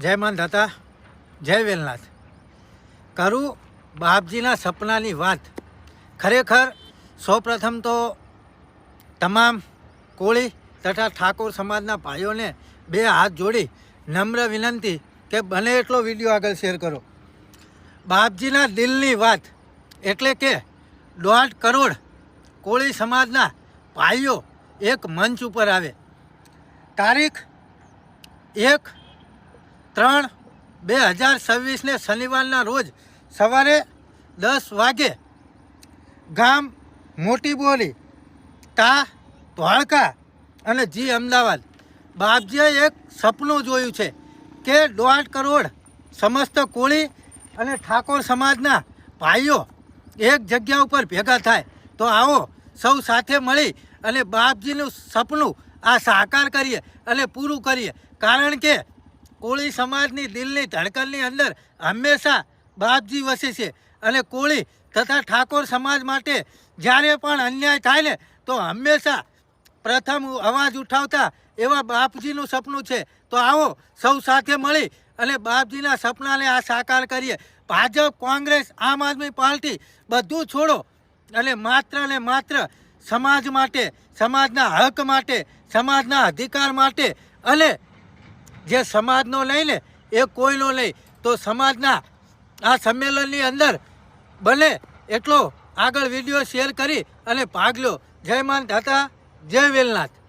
જય માંધાતા, જય વેલનાથ. કરું બાપજીના સપનાની વાત. ખરેખર સૌપ્રથમ તો તમામ કોળી તથા ઠાકોર સમાજના ભાઈઓને બે હાથ જોડી નમ્ર વિનંતી કે બને એટલો વિડીયો આગળ શેર કરો. બાપજીના દિલની વાત એટલે કે 1.5 કરોડ કોળી સમાજના ભાઈઓ એક મંચ ઉપર આવે. તારીખ 1/3/2026 શનિવારના રોજ સવારે 10 વાગે ગામ મોટી બોરી તા ધોળકા અને જી અમદાવાદ બાપજીએ એક સપનું જોયું છે કે 1.5 કરોડ સમસ્ત કોળી અને ઠાકોર સમાજના ભાઈઓ એક જગ્યા ઉપર ભેગા થાય. તો આવો સૌ સાથે મળી અને બાપજીનું સપનું આ સાકાર કરીએ અને પૂરું કરીએ. કારણ કે કોળી સમાજની દિલની ધડકનની અંદર હંમેશા બાપજી વસે છે અને કોળી તથા ઠાકોર સમાજ માટે જ્યારે પણ અન્યાય થાય ને તો હંમેશા પ્રથમ અવાજ ઉઠાવતા એવા બાપજીનું સપનું છે. તો આવો સૌ સાથે મળી અને બાપજીના સપનાને આ સાકાર કરીએ. ભાજપ, કોંગ્રેસ, આમ આદમી પાર્ટી બધું છોડો અને માત્ર સમાજ માટે, સમાજના હક માટે, સમાજના અધિકાર માટે અને જે સમાજનો લઈને એ કોઈનો લઈ તો સમાજના આ સંમેલનની અંદર બને એટલો આગળ વિડીયો શેર કરી અને ભાગ લો. જય માંધાતા, જય વેલનાથ.